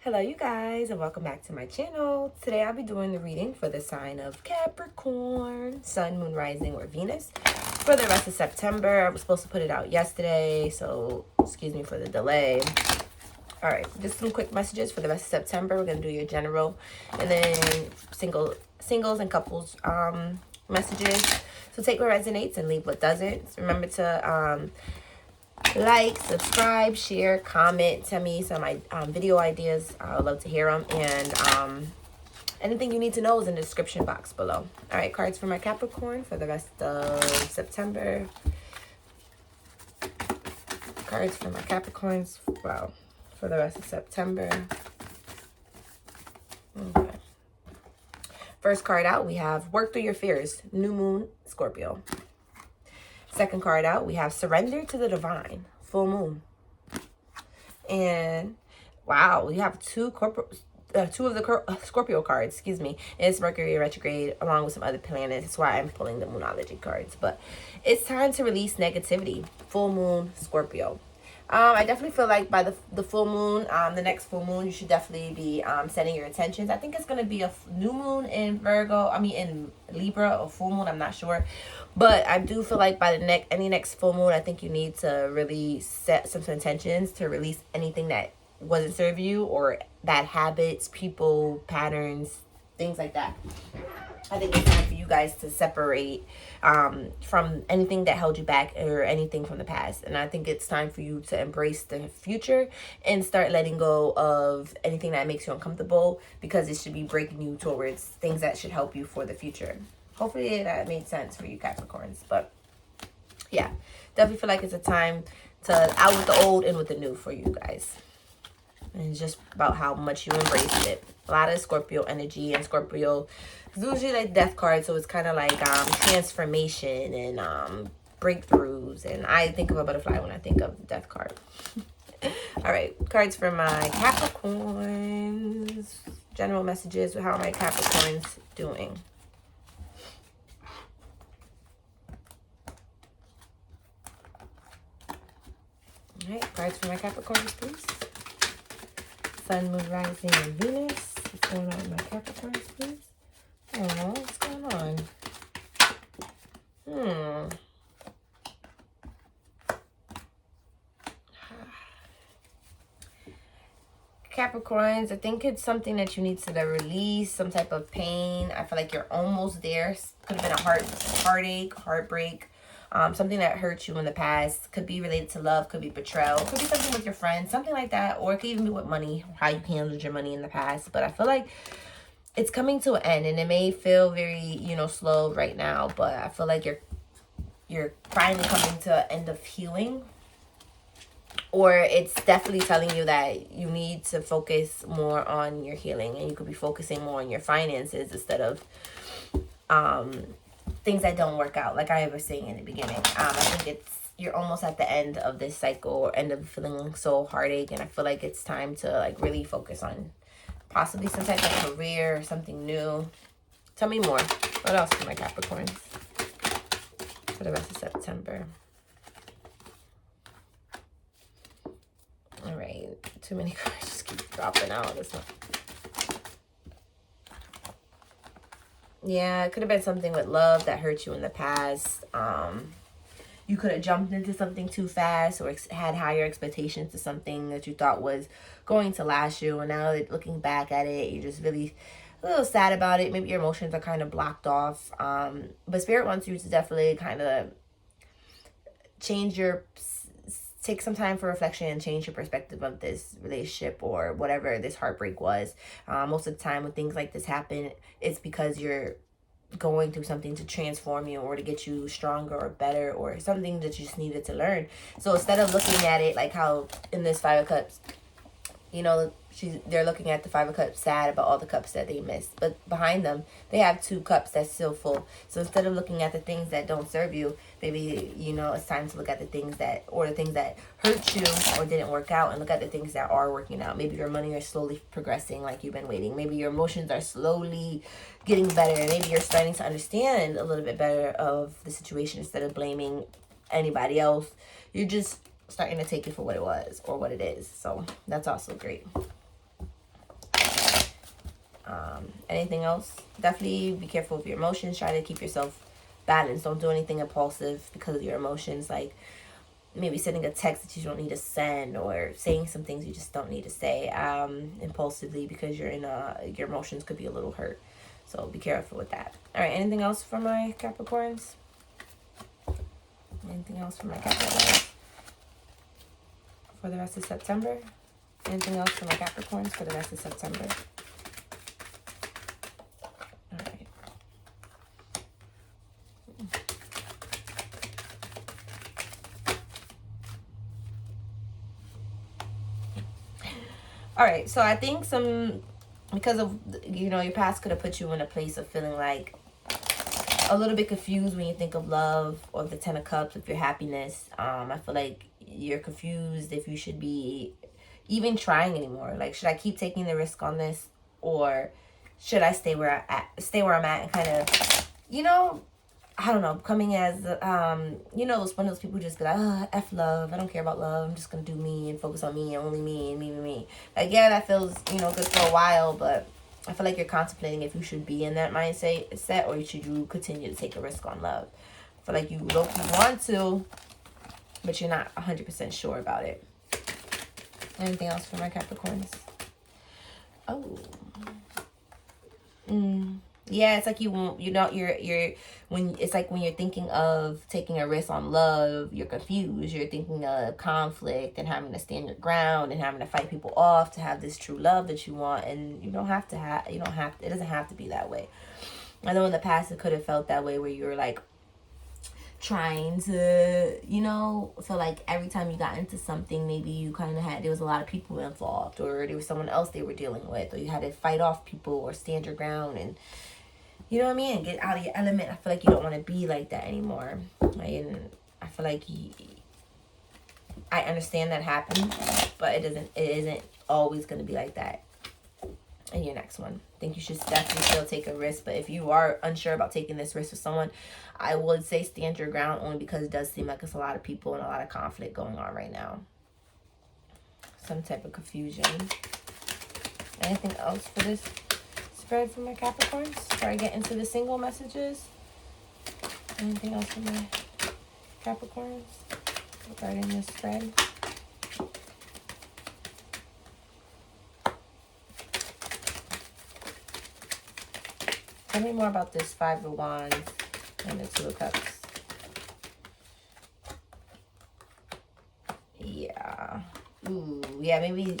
Hello you guys, and welcome back to my channel. Today I'll be doing the reading for the sign of Capricorn, Sun, Moon, Rising, or Venus for the rest of September. I was supposed to put it out yesterday, so excuse me for the delay. All right, just some quick messages for the rest of September. We're going to do your general and then singles and couples messages. So take what resonates and leave what doesn't. So remember to like, subscribe, share, comment, tell me some video ideas. I would love to hear them. And anything you need to know is in the description box below. All right, cards for my Capricorn for the rest of September. Cards for my Capricorns, wow, for the rest of September. Okay. First card out, we have Work Through Your Fears, New Moon, Scorpio. Second card out, we have Surrender to the Divine, Full Moon. And wow, we have two of the Scorpio cards, excuse me. It's Mercury retrograde along with some other planets. That's why I'm pulling the Moonology cards. But it's time to release negativity. Full Moon, Scorpio. I definitely feel like by the full moon, the next full moon, you should definitely be setting your intentions. I think it's going to be a new moon in in Libra, or full moon, I'm not sure. But I do feel like by the any next full moon, I think you need to really set some intentions to release anything that wasn't serving you, or bad habits, people, patterns, things like that. I think it's time for you guys to separate from anything that held you back or anything from the past. And I think it's time for you to embrace the future and start letting go of anything that makes you uncomfortable, because it should be breaking you towards things that should help you for the future. Hopefully that made sense for you Capricorns. But yeah, definitely feel like it's a time to out with the old and with the new for you guys. And it's just about how much you embrace it. A lot of Scorpio energy, and Scorpio is usually like death cards, so it's kind of like transformation and breakthroughs. And I think of a butterfly when I think of death card. All right, cards for my Capricorns. General messages. How are my Capricorns doing? All right, cards for my Capricorns, please. Sun, Moon, Rising, and Venus. What's going on with my Capricorns, please? Oh, what's going on? Capricorns, I think it's something that you need to release, some type of pain. I feel like you're almost there. Could have been a heartache, heartbreak. Something that hurt you in the past. Could be related to love, could be betrayal, could be something with your friends, something like that. Or it could even be with money, how you handled your money in the past. But I feel like it's coming to an end, and it may feel very, slow right now, but I feel like you're finally coming to an end of healing. Or it's definitely telling you that you need to focus more on your healing, and you could be focusing more on your finances instead of things that don't work out, like I was saying in the beginning. I think you're almost at the end of this cycle, or end of feeling so heartache, and I feel like it's time to like really focus on possibly some type of career or something new. Tell me more. What else for my Capricorns for the rest of September? All right, too many cards just keep dropping out. This one. Yeah, it could have been something with love that hurt you in the past. You could have jumped into something too fast, or had higher expectations to something that you thought was going to last you. And now looking back at it, you're just really a little sad about it. Maybe your emotions are kind of blocked off. But Spirit wants you to definitely kind of take some time for reflection and change your perspective of this relationship or whatever this heartbreak was. Most of the time when things like this happen, it's because you're going through something to transform you, or to get you stronger or better, or something that you just needed to learn. So instead of looking at it like how in this Five of Cups, they're looking at the Five of Cups sad about all the cups that they missed, but behind them they have two cups that's still full. So instead of looking at the things that don't serve you, maybe it's time to look at the things that hurt you or didn't work out, and look at the things that are working out. Maybe your money is slowly progressing like you've been waiting. Maybe your emotions are slowly getting better, and maybe you're starting to understand a little bit better of the situation instead of blaming anybody else. You're just starting to take it for what it was or what it is. So that's also great. Anything else? Definitely be careful with your emotions. Try to keep yourself balanced. Don't do anything impulsive because of your emotions. Like maybe sending a text that you don't need to send, or saying some things you just don't need to say impulsively because you're your emotions could be a little hurt. So be careful with that. All right, anything else for my Capricorns? Anything else for my Capricorns for the rest of September? Anything else for my Capricorns for the rest of September? All right. All right, so I think because of, your past could have put you in a place of feeling like a little bit confused when you think of love, or the Ten of Cups, with your happiness. I feel like you're confused if you should be even trying anymore. Like, should I keep taking the risk on this, or should I stay where I'm at and kind of, I don't know, coming as, those one of those people who just be like, F love, I don't care about love, I'm just going to do me and focus on me and only me and me. Like, yeah, that feels, good for a while, but I feel like you're contemplating if you should be in that mindset, or should you continue to take a risk on love. I feel like you want to, but you're not 100% sure about it. Anything else for my Capricorns? Oh. Yeah, it's like you're when you're thinking of taking a risk on love, you're confused. You're thinking of conflict and having to stand your ground and having to fight people off to have this true love that you want, and it doesn't have to be that way. I know in the past it could have felt that way, where you were like trying to, feel like every time you got into something, maybe you kind of there was a lot of people involved, or there was someone else they were dealing with, or you had to fight off people or stand your ground, and you know what I mean, and get out of your element. I feel like you don't want to be like that anymore. And I feel like I understand that happens, but it isn't always going to be like that in your next one. I think you should definitely still take a risk, but if you are unsure about taking this risk with someone, I would say stand your ground, only because it does seem like it's a lot of people and a lot of conflict going on right now. Some type of confusion. Anything else for this spread for my Capricorns before I get into the single messages? Anything else for my Capricorns regarding this spread? Tell me more about this Five of Wands and the Two of Cups. Yeah. Ooh, yeah, maybe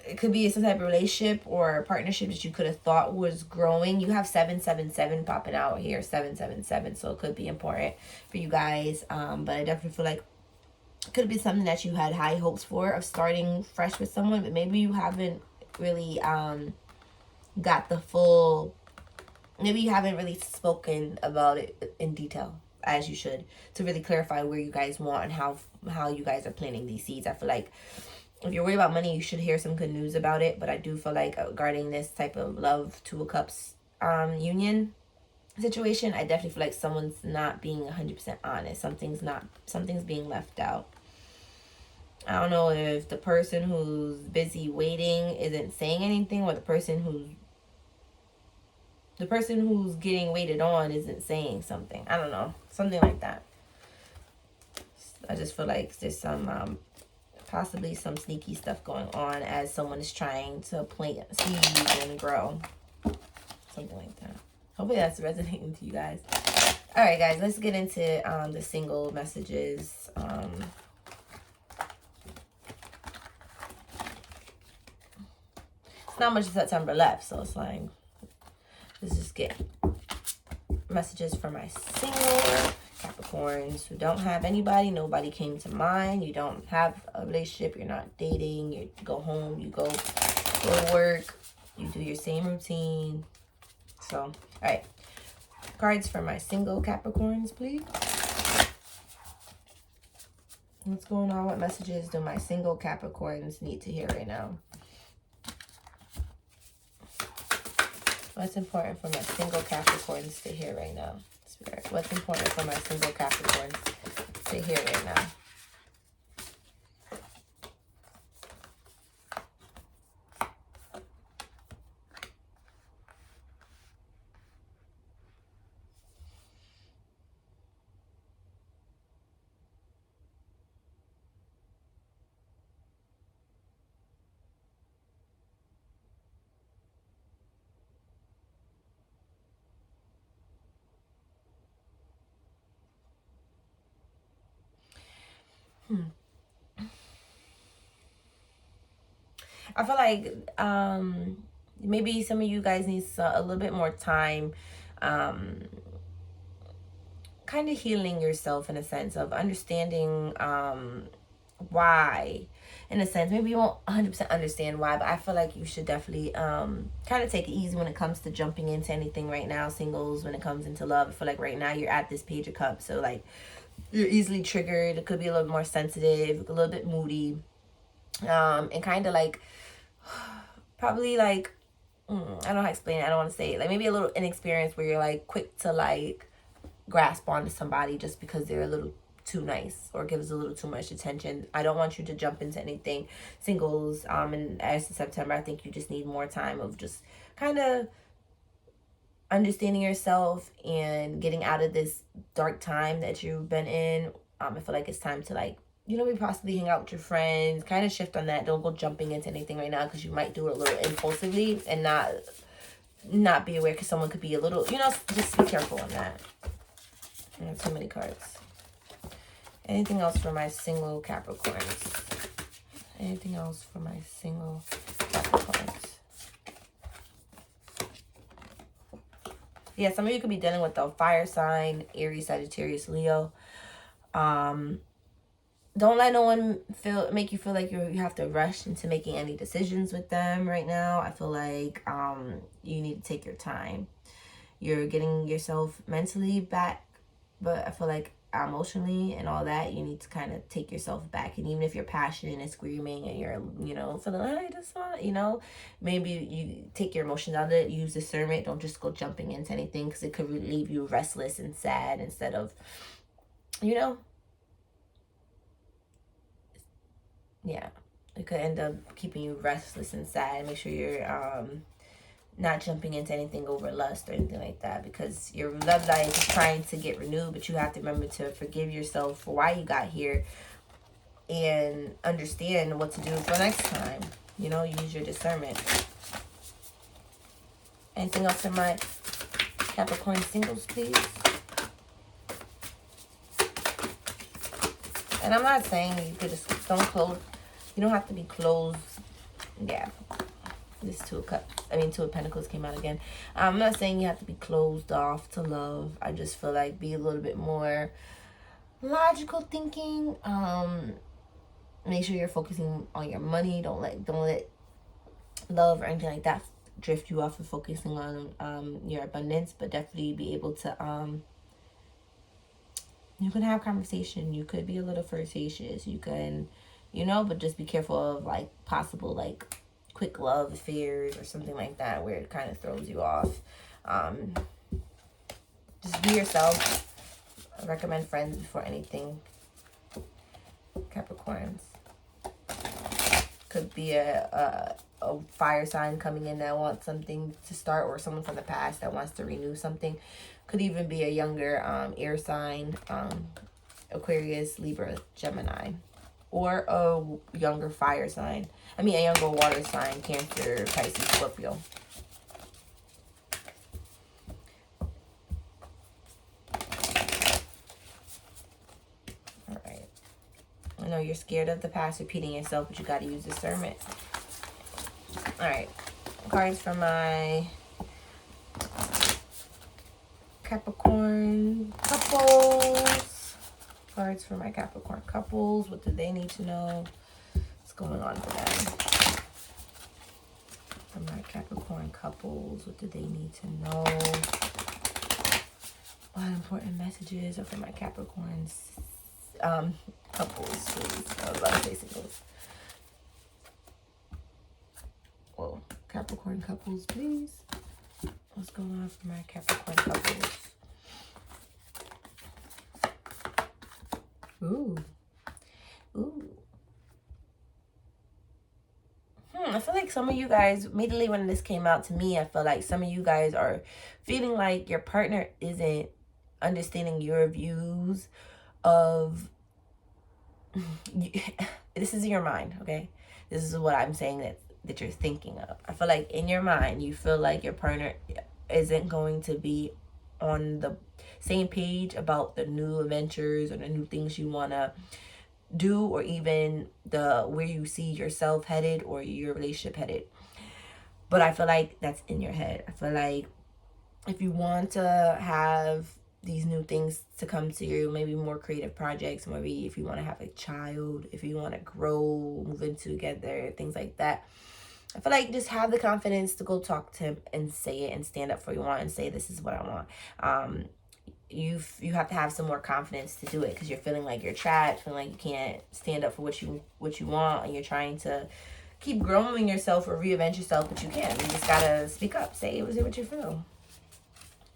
it could be some type of relationship or partnership that you could have thought was growing. You have 777 popping out here, 777. So it could be important for you guys. But I definitely feel like it could be something that you had high hopes for, of starting fresh with someone, but maybe you haven't really got the full. Maybe you haven't really spoken about it in detail as you should, to really clarify where you guys want and how you guys are planting these seeds. I feel like if you're worried about money, you should hear some good news about it. But I do feel like regarding this type of love, Two of Cups union situation, I definitely feel like someone's not being 100% honest. Something's being left out. I don't know if the person who's busy waiting isn't saying anything, or the person who's getting waited on isn't saying something. I don't know. Something like that. I just feel like there's some, possibly some sneaky stuff going on as someone is trying to plant seeds and grow. Something like that. Hopefully that's resonating to you guys. All right, guys. Let's get into the single messages. It's not much of September left, so it's like, let's just get messages for my single Capricorns who don't have anybody. Nobody came to mind. You don't have a relationship. You're not dating. You go home. You go to work. You do your same routine. So, all right. Cards for my single Capricorns, please. What's going on? What messages do my single Capricorns need to hear right now? What's important for my single Capricorns to hear right now? Spirit, what's important for my single Capricorns to hear right now? I feel like maybe some of you guys need a little bit more time, kind of healing yourself in a sense of understanding why, in a sense. Maybe you won't 100% understand why, but I feel like you should definitely kind of take it easy when it comes to jumping into anything right now. Singles, when it comes into love, I feel like right now you're at this Page of Cups, so like you're easily triggered. It could be a little more sensitive, a little bit moody, and kind of like probably like I don't know how to explain it. I don't want to say it. Like maybe a little inexperienced where you're like quick to like grasp onto somebody just because they're a little too nice or gives a little too much attention. I don't want you to jump into anything. Singles, and as of September, I think you just need more time of just kind of understanding yourself and getting out of this dark time that you've been in. I feel like it's time to like, maybe possibly hang out with your friends, kind of shift on that. Don't go jumping into anything right now because you might do it a little impulsively and not be aware because someone could be a little, just be careful on that. Too many cards. Anything else for my single Capricorns? Anything else for my single Capricorns? Yeah, some of you could be dealing with a fire sign, Aries, Sagittarius, Leo. Don't let no one make you feel like you have to rush into making any decisions with them right now. I feel like you need to take your time. You're getting yourself mentally back, but I feel like emotionally and all that, you need to kind of take yourself back. And even if you're passionate and screaming and you're, feeling like, I just want, maybe you take your emotions out of it, use discernment. Don't just go jumping into anything because it could leave you restless and sad instead of, yeah, it could end up keeping you restless and sad. Make sure you're not jumping into anything over lust or anything like that, because your love life is trying to get renewed, but you have to remember to forgive yourself for why you got here and understand what to do for next time. Use your discernment. Anything else in my Capricorn singles, please? And I'm not saying you could just don't close. You don't have to be closed. Yeah. This Two of Pentacles came out again. I'm not saying you have to be closed off to love. I just feel like be a little bit more logical thinking. Make sure you're focusing on your money. Don't let love or anything like that drift you off of focusing on your abundance. But definitely be able to you can have conversation. You could be a little flirtatious. You can, but just be careful of like possible like quick love affairs or something like that where it kind of throws you off. Just be yourself. I recommend friends before anything. Capricorns. Could be a fire sign coming in that wants something to start, or someone from the past that wants to renew something. Could even be a younger air sign, Aquarius, Libra, Gemini. Or a younger fire sign. A younger water sign, Cancer, Pisces, Scorpio. Alright. I know you're scared of the past repeating yourself, but you got to use discernment. Alright. Cards for my Capricorn couples. Cards for my Capricorn couples. What do they need to know? What's going on for them? For my Capricorn couples, what do they need to know? What important messages are for my Capricorns couples, please? I was about to say singles. Whoa, Capricorn couples, please. What's going on for my Capricorn couples? Ooh. I feel like some of you guys, immediately when this came out to me, I feel like some of you guys are feeling like your partner isn't understanding your views of... This is in your mind, okay? This is what I'm saying that you're thinking of. I feel like in your mind, you feel like your partner isn't going to be on the same page about the new adventures or the new things you want to do, or even the where you see yourself headed or your relationship headed. But I feel like that's in your head. I feel like if you want to have these new things to come to you, maybe more creative projects, maybe if you want to have a child, if you want to grow, move in together, things like that, I feel like just have the confidence to go talk to him and say it and stand up for what you want and say, this is what I want. You have to have some more confidence to do it, because you're feeling like you're trapped, feeling like you can't stand up for what you want, and you're trying to keep growing yourself or reinvent yourself, but you can't. You just gotta speak up, say what you feel.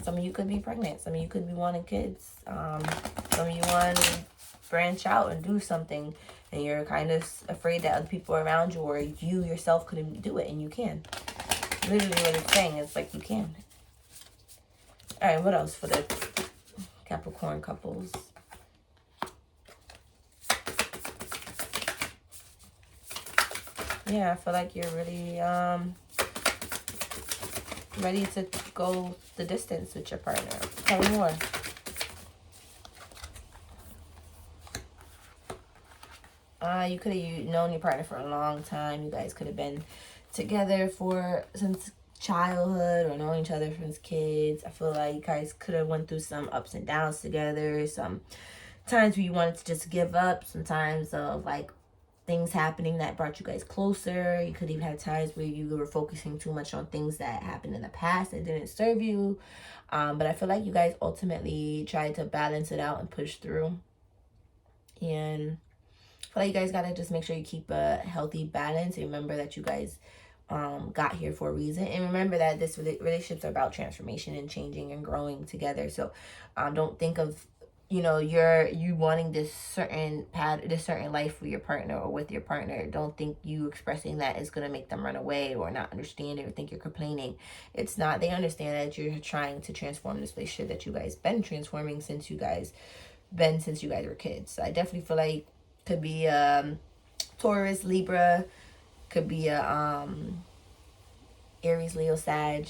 Some of you could be pregnant. Some of you could be wanting kids. Some of you want to branch out and do something, and you're kind of afraid that other people around you or you yourself couldn't do it, and you can. Literally what it's saying is like you can. All right, what else for the Capricorn couples? Yeah, I feel like you're really ready to go the distance with your partner. Tell me more. You could have known your partner for a long time. You guys could have been together since childhood, or knowing each other since kids. I feel like you guys could have went through some ups and downs together. Some times where you wanted to just give up. Sometimes of like things happening that brought you guys closer. You could even have times where you were focusing too much on things that happened in the past that didn't serve you. But I feel like you guys ultimately tried to balance it out and push through. And I feel like you guys gotta just make sure you keep a healthy balance. And remember that you guys got here for a reason. And remember that this relationships are about transformation and changing and growing together. So don't think of you wanting this certain life for your partner or with your partner. Don't think you expressing that is going to make them run away or not understand it or think you're complaining. It's not. They understand that you're trying to transform this relationship that you guys been transforming since you guys were kids. So I definitely feel like could be Taurus, Libra, could be a Aries, Leo, Sag,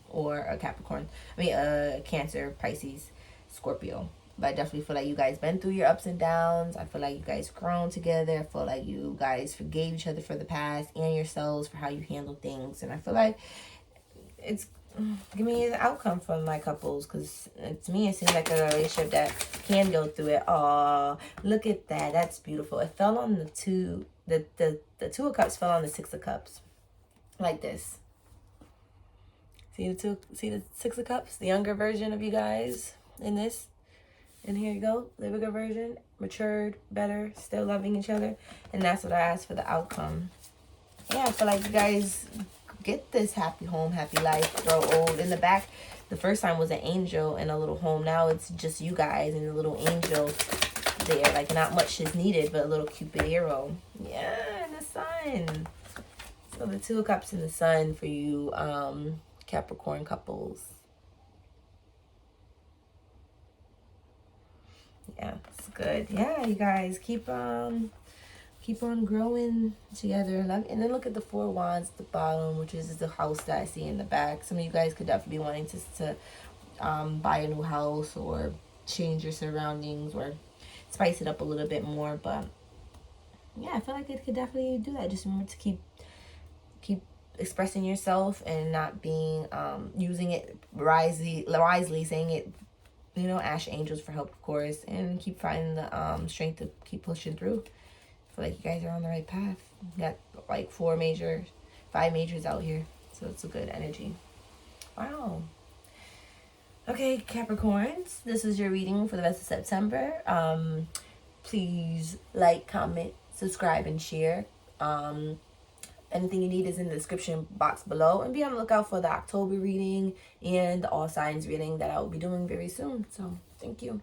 or a Capricorn. A Cancer, Pisces, Scorpio. But I definitely feel like you guys been through your ups and downs. I feel like you guys grown together. I feel like you guys forgave each other for the past and yourselves for how you handle things. And I feel like give me the outcome from my couples, because to me it seems like a relationship that can go through it. Oh, look at that. That's beautiful. It fell on the two. The Two of Cups fell on the Six of Cups. Like this. See the Six of Cups? The younger version of you guys in this. And here you go. The bigger version. Matured, better, still loving each other. And that's what I asked for the outcome. Yeah, I feel like you guys get this happy home, happy life, grow old. In the back, the first time was an angel in a little home. Now it's just you guys and the little angel there. Like, not much is needed, but a little Cupid arrow. Yeah, and the sun. So the Two of Cups in the sun for you Capricorn couples. Yeah, it's good. Yeah, you guys keep on growing together. And then look at the Four Wands at the bottom, which is the house that I see in the back. Some of you guys could definitely be wanting to buy a new house or change your surroundings or spice it up a little bit more. But yeah, I feel like it could definitely do that. Just remember to keep expressing yourself and not being using it wisely, saying it, ask angels for help, of course, and keep finding the strength to keep pushing through. I feel like you guys are on the right path. You got like 5 majors out here, so it's a good energy. Wow. Okay, Capricorns, this is your reading for the rest of September. Please like, comment, subscribe, and share. Anything you need is in the description box below, and be on the lookout for the October reading and the all signs reading that I will be doing very soon. So thank you.